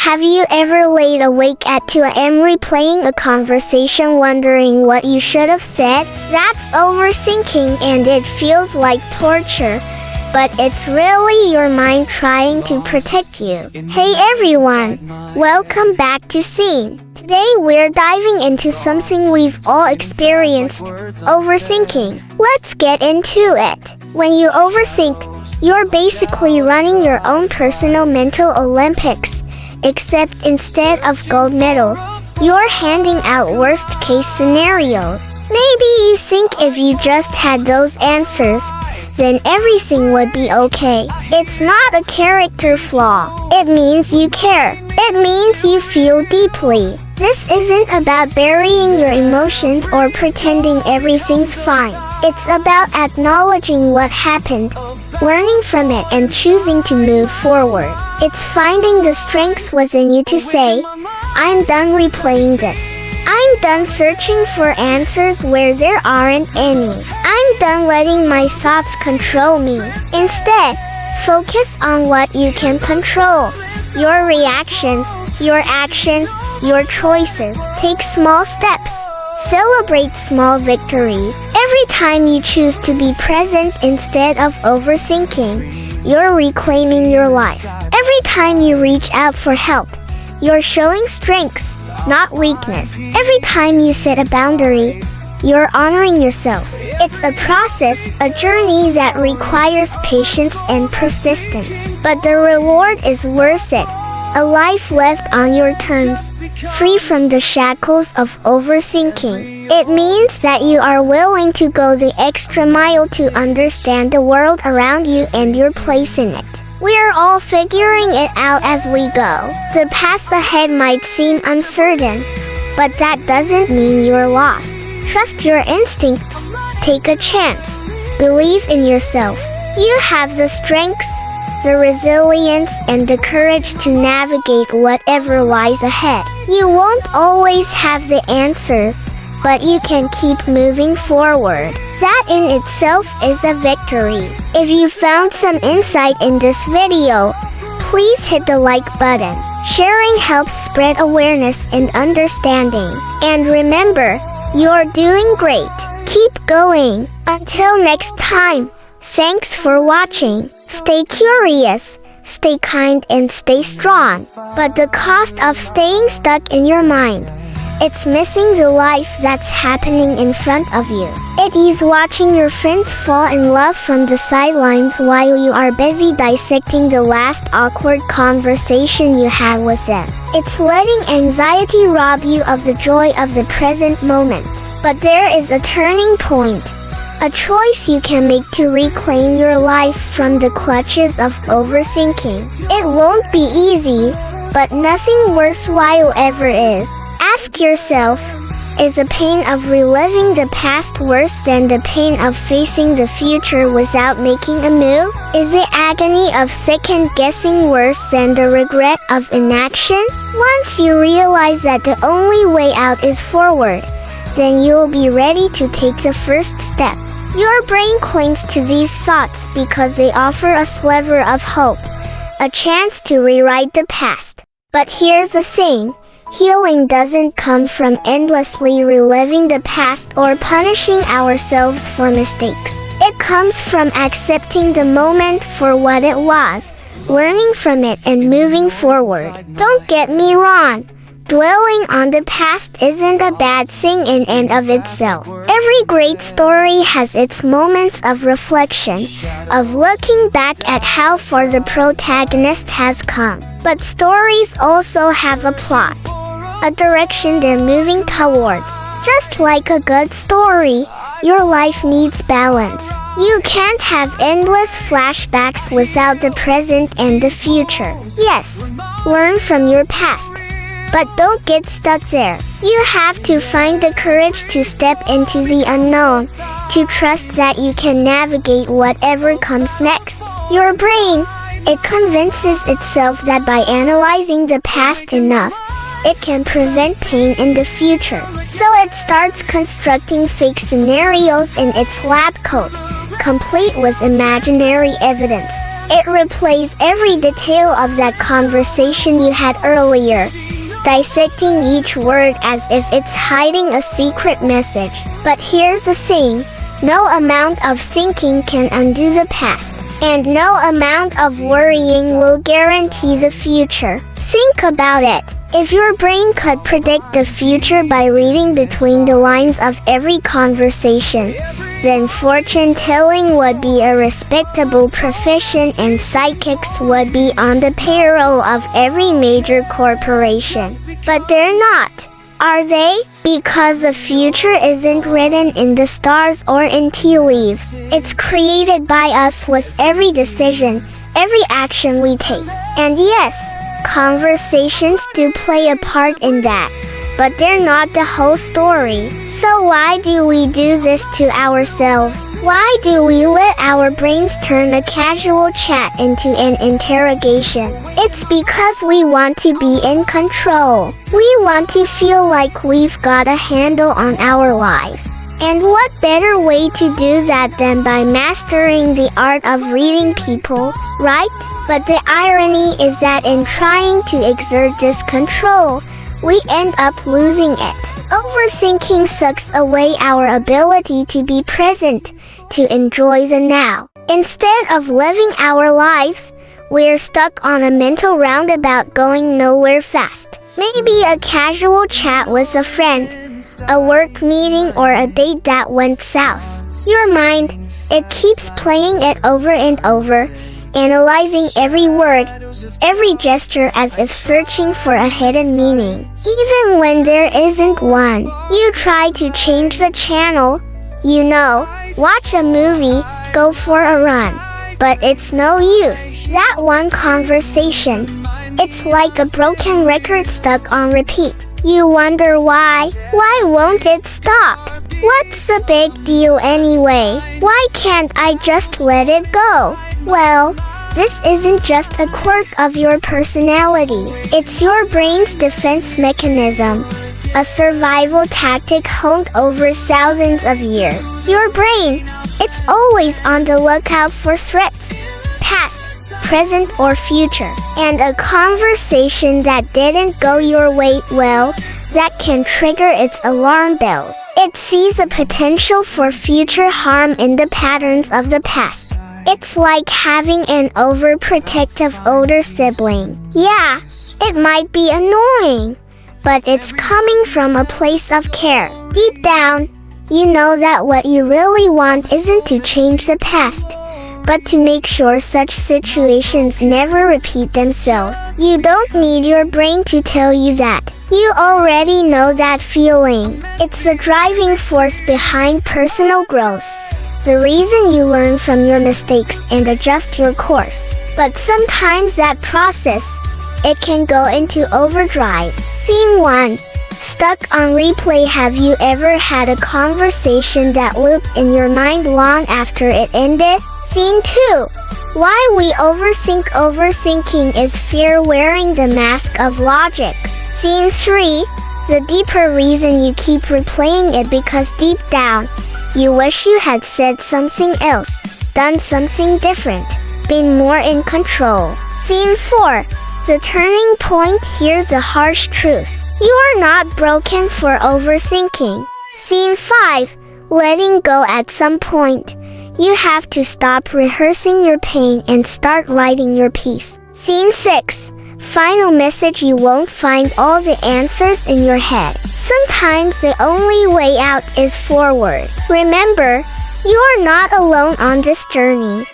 Have you ever laid awake at 2 a.m. replaying a conversation wondering what you should have said? That's overthinking and it feels like torture, but it's really your mind trying to protect you. Hey everyone, welcome back to Scene. Today we're diving into something we've all experienced, overthinking. Let's get into it. When you overthink, you're basically running your own personal mental Olympics. Except instead of gold medals, you're handing out worst-case scenarios. Maybe you think if you just had those answers, then everything would be okay. It's not a character flaw. It means you care. It means you feel deeply. This isn't about burying your emotions or pretending everything's fine. It's about acknowledging what happened, learning from it, and choosing to move forward. It's finding the strengths within you to say, I'm done replaying this. I'm done searching for answers where there aren't any. I'm done letting my thoughts control me. Instead, focus on what you can control. Your reactions, your actions, your choices. Take small steps. Celebrate small victories. Every time you choose to be present instead of overthinking, you're reclaiming your life. Every time you reach out for help, you're showing strength, not weakness. Every time you set a boundary, you're honoring yourself. It's a process, a journey that requires patience and persistence. But the reward is worth it. A life left on your terms, free from the shackles of overthinking. It means that you are willing to go the extra mile to understand the world around you and your place in it. We're all figuring it out as we go. The path ahead might seem uncertain, but that doesn't mean you're lost. Trust your instincts. Take a chance. Believe in yourself. You have the strengths, the resilience, and the courage to navigate whatever lies ahead. You won't always have the answers, but you can keep moving forward. That in itself is a victory. If you found some insight in this video, please hit the like button. Sharing helps spread awareness and understanding. And remember, you're doing great. Keep going. Until next time. Thanks for watching. Stay curious, stay kind, and stay strong. But the cost of staying stuck in your mind, it's missing the life that's happening in front of you. It is watching your friends fall in love from the sidelines while you are busy dissecting the last awkward conversation you had with them. It's letting anxiety rob you of the joy of the present moment. But there is a turning point. A choice you can make to reclaim your life from the clutches of overthinking. It won't be easy, but nothing worthwhile ever is. Ask yourself, is the pain of reliving the past worse than the pain of facing the future without making a move? Is the agony of second-guessing worse than the regret of inaction? Once you realize that the only way out is forward, then you'll be ready to take the first step. Your brain clings to these thoughts because they offer a sliver of hope, a chance to rewrite the past. But here's the thing, healing doesn't come from endlessly reliving the past or punishing ourselves for mistakes. It comes from accepting the moment for what it was, learning from it, and moving forward. Don't get me wrong. Dwelling on the past isn't a bad thing in and of itself. Every great story has its moments of reflection, of looking back at how far the protagonist has come. But stories also have a plot, a direction they're moving towards. Just like a good story, your life needs balance. You can't have endless flashbacks without the present and the future. Yes, learn from your past, but don't get stuck there. You have to find the courage to step into the unknown, to trust that you can navigate whatever comes next. Your brain, it convinces itself that by analyzing the past enough, it can prevent pain in the future. So it starts constructing fake scenarios in its lab coat, complete with imaginary evidence. It replays every detail of that conversation you had earlier, dissecting each word as if it's hiding a secret message. But here's the thing, no amount of thinking can undo the past, and no amount of worrying will guarantee the future. Think about it. If your brain could predict the future by reading between the lines of every conversation, then fortune-telling would be a respectable profession and psychics would be on the payroll of every major corporation. But they're not, are they? Because the future isn't written in the stars or in tea leaves. It's created by us with every decision, every action we take. And yes, conversations do play a part in that, but they're not the whole story. So why do we do this to ourselves? Why do we let our brains turn a casual chat into an interrogation? It's because we want to be in control. We want to feel like we've got a handle on our lives. And what better way to do that than by mastering the art of reading people, right? But the irony is that in trying to exert this control, we end up losing it. Overthinking sucks away our ability to be present, to enjoy the now. Instead of living our lives, we're stuck on a mental roundabout going nowhere fast. Maybe a casual chat with a friend, a work meeting, or a date that went south. Your mind, it keeps playing it over and over, analyzing every word, every gesture as if searching for a hidden meaning. Even when there isn't one, you try to change the channel, watch a movie, go for a run. But it's no use. That one conversation, it's like a broken record stuck on repeat. You wonder why. Why won't it stop? What's the big deal anyway? Why can't I just let it go? Well, this isn't just a quirk of your personality. It's your brain's defense mechanism, a survival tactic honed over thousands of years. Your brain, it's always on the lookout for threats, past, present, or future. And a conversation that didn't go your way, well, that can trigger its alarm bells. It sees a potential for future harm in the patterns of the past. It's like having an overprotective older sibling. Yeah, it might be annoying, but it's coming from a place of care. Deep down, you know that what you really want isn't to change the past, but to make sure such situations never repeat themselves. You don't need your brain to tell you that. You already know that feeling. It's the driving force behind personal growth, the reason you learn from your mistakes and adjust your course. But sometimes that process, it can go into overdrive. Scene 1. Stuck on replay. Have you ever had a conversation that looped in your mind long after it ended? Scene 2. Why we overthink. Overthinking is fear wearing the mask of logic. Scene 3. The deeper reason you keep replaying it because deep down, you wish you had said something else, done something different, been more in control. Scene 4. The turning point. Here's the harsh truth. You are not broken for overthinking. Scene 5. Letting go. At some point, you have to stop rehearsing your pain and start writing your piece. Scene 6. Final message. You won't find all the answers in your head. Sometimes the only way out is forward. Remember, you are not alone on this journey.